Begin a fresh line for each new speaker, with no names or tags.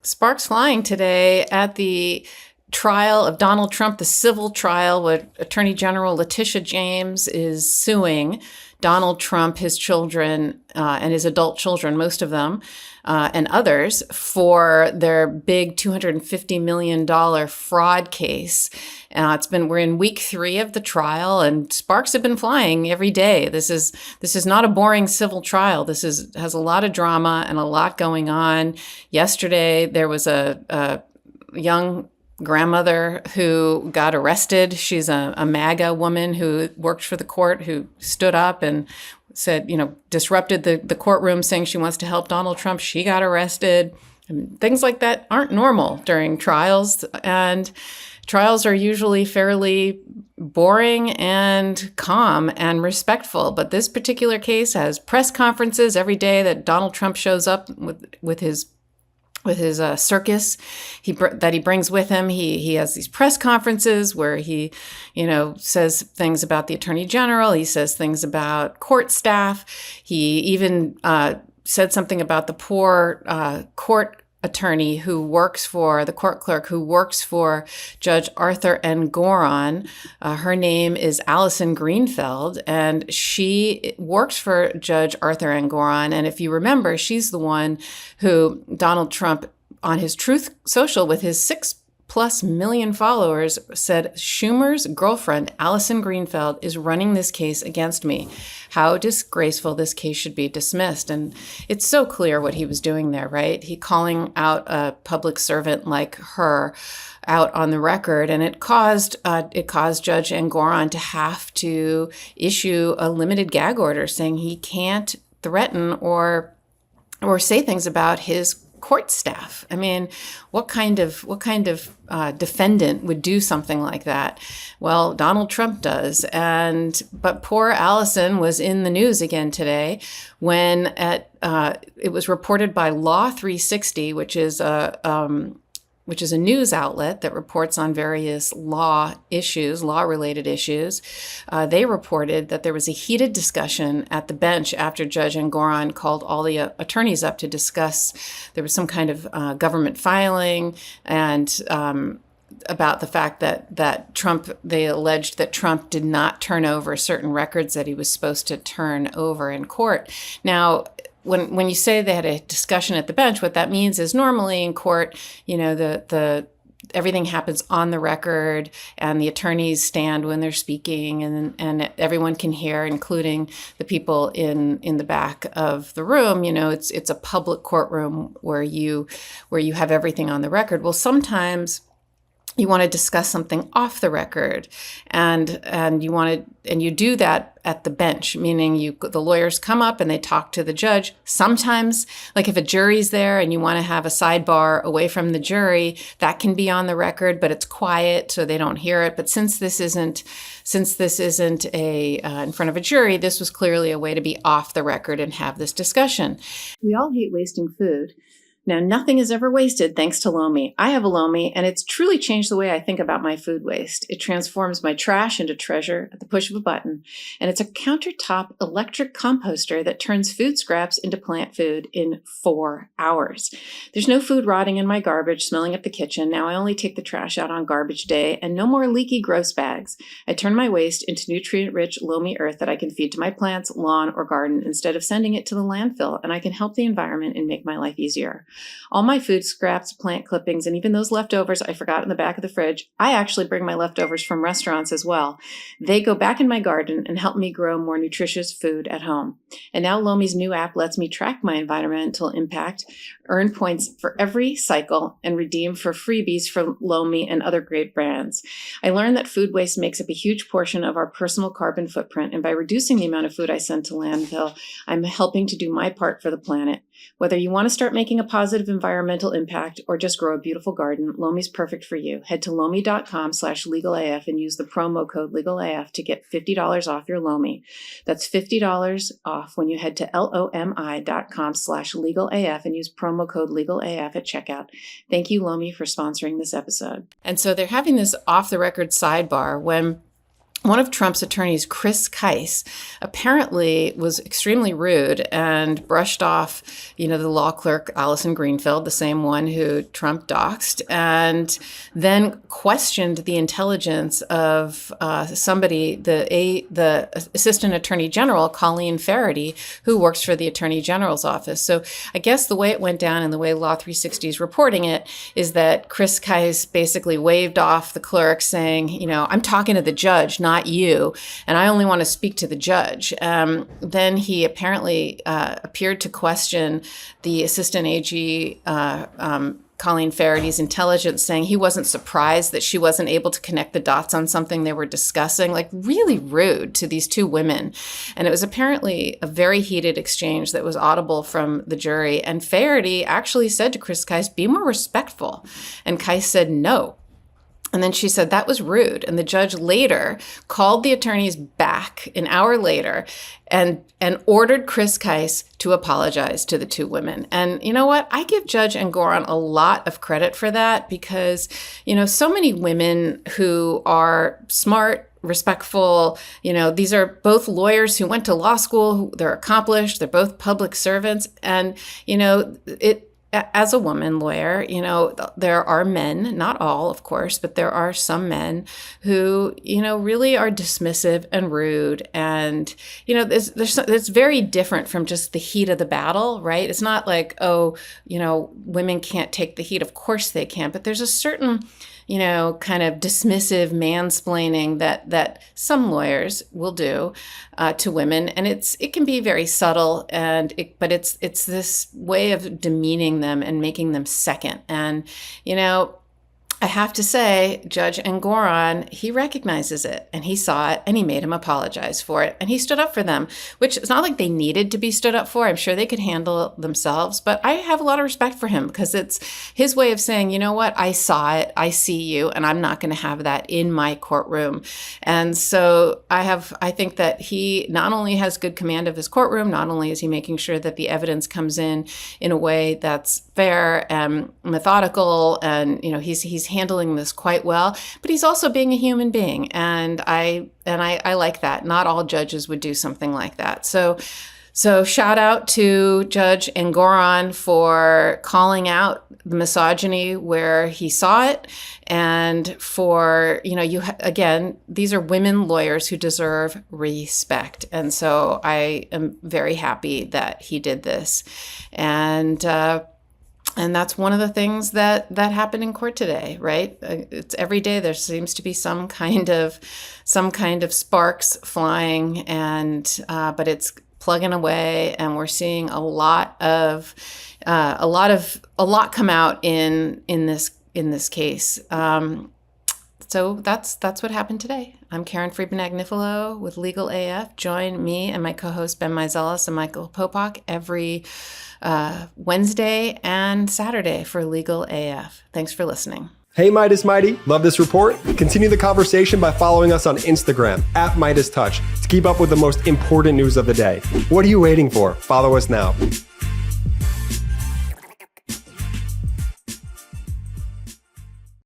Sparks flying today at the trial of Donald Trump, the civil trial where Attorney General Letitia James is suing Donald Trump, his children, and his adult children, most of them, and others, for their big $250 million fraud case. We're in week 3 of the trial, and sparks have been flying every day. This is not a boring civil trial. Has a lot of drama and a lot going on. Yesterday, there was a young grandmother who got arrested. She's a MAGA woman who worked for the court, who stood up and said, disrupted the courtroom, saying she wants to help Donald Trump. She got arrested. And things like that aren't normal during trials. And trials are usually fairly boring and calm and respectful. But this particular case has press conferences every day that Donald Trump shows up with his circus that he brings with him. He has these press conferences where he, says things about the attorney general. He says things about court staff. He even said something about the poor court attorney who works for the court clerk who works for Judge Arthur Engoron. Her name is Allison Greenfeld, and she works for Judge Arthur Engoron. And if you remember, she's the one who Donald Trump, on his Truth Social with his 6+ million followers, said Schumer's girlfriend, Allison Greenfeld, is running this case against me. How disgraceful this case should be dismissed. And it's so clear what he was doing there, right? He calling out a public servant like her out on the record, and it caused Judge Engoron to have to issue a limited gag order saying he can't threaten or say things about his court staff. I mean, what kind of defendant would do something like that? Well, Donald Trump does. But poor Allison was in the news again today when it was reported by Law 360, which is a news outlet that reports on various law-related issues. They reported that there was a heated discussion at the bench after Judge Engoron called all the attorneys up to discuss. There was some kind of government filing and about the fact that they alleged that Trump did not turn over certain records that he was supposed to turn over in court. Now, when you say they had a discussion at the bench, what that means is normally in court, everything happens on the record and the attorneys stand when they're speaking and everyone can hear, including the people in the back of the room. It's a public courtroom where you have everything on the record. Well, sometimes you want to discuss something off the record, and you do that at the bench, meaning the lawyers come up and they talk to the judge. Sometimes, like if a jury's there and you want to have a sidebar away from the jury, that can be on the record, but it's quiet so they don't hear it. But since this isn't in front of a jury, this was clearly a way to be off the record and have this discussion. We all hate wasting food. Now, nothing is ever wasted thanks to Lomi. I have a Lomi, and it's truly changed the way I think about my food waste. It transforms my trash into treasure at the push of a button, and it's a countertop electric composter that turns food scraps into plant food in 4 hours. There's no food rotting in my garbage, smelling up the kitchen. Now I only take the trash out on garbage day, and no more leaky, gross bags. I turn my waste into nutrient-rich Lomi earth that I can feed to my plants, lawn, or garden instead of sending it to the landfill, and I can help the environment and make my life easier. All my food scraps, plant clippings, and even those leftovers I forgot in the back of the fridge, I actually bring my leftovers from restaurants as well. They go back in my garden and help me grow more nutritious food at home. And now Lomi's new app lets me track my environmental impact, earn points for every cycle, and redeem for freebies from Lomi and other great brands. I learned that food waste makes up a huge portion of our personal carbon footprint, and by reducing the amount of food I send to landfill, I'm helping to do my part for the planet. Whether you want to start making a positive environmental impact or just grow a beautiful garden, Lomi's perfect for you. Head to lomi.com/legalaf and use the promo code legalaf to get $50 off your Lomi. That's $50 off when you head to lomi.com/legalaf and use promo code legalaf at checkout. Thank you, Lomi, for sponsoring this episode. And so they're having this off-the-record sidebar when one of Trump's attorneys, Kise, apparently was extremely rude and brushed off, the law clerk, Allison Greenfeld, the same one who Trump doxed, and then questioned the intelligence of somebody, the Assistant Attorney General, Colleen Faraday, who works for the Attorney General's office. So I guess the way it went down and the way Law 360 is reporting it is that Kise basically waved off the clerk saying, I'm talking to the judge, not you, and I only want to speak to the judge. Then he apparently appeared to question the Assistant AG, Colleen Faraday's intelligence, saying he wasn't surprised that she wasn't able to connect the dots on something they were discussing, like really rude to these two women. And it was apparently a very heated exchange that was audible from the jury. And Faraday actually said to Kise, be more respectful. And Kise said no. And then she said that was rude. And the judge later called the attorneys back an hour later and ordered Kise to apologize to the two women. And you know what? I give Judge Engoron a lot of credit for that because, so many women who are smart, respectful, these are both lawyers who went to law school, they're accomplished, they're both public servants. And, as a woman lawyer, there are men, not all, of course, but there are some men who, really are dismissive and rude. And, it's very different from just the heat of the battle, right? It's not like, women can't take the heat. Of course they can. But there's a certain, kind of dismissive mansplaining that some lawyers will do to women, and it can be very subtle, but it's this way of demeaning them and making them second. And I have to say, Judge Engoron, he recognizes it, and he saw it, and he made him apologize for it, and he stood up for them, which it's not like they needed to be stood up for. I'm sure they could handle it themselves, but I have a lot of respect for him because it's his way of saying, you know what, I saw it, I see you, and I'm not going to have that in my courtroom. And so I think that he not only has good command of his courtroom, not only is he making sure that the evidence comes in a way that's fair and methodical, and he's handling this quite well, but he's also being a human being, and I like that. Not all judges would do something like that. So shout out to Judge Engoron for calling out the misogyny where he saw it, and for again, these are women lawyers who deserve respect, and so I am very happy that he did this, and that's one of the things that happened in court today, right? It's every day there seems to be some kind of sparks flying, and but it's plugging away, and we're seeing a lot come out in this case. So that's what happened today. I'm Karen Friedman Agnifilo with Legal AF. Join me and my co-host Ben Meiselas and Michael Popak every Wednesday and Saturday for Legal AF. Thanks for listening.
Hey, Meidas Mighty, love this report? Continue the conversation by following us on Instagram @MeidasTouch to keep up with the most important news of the day. What are you waiting for? Follow us now.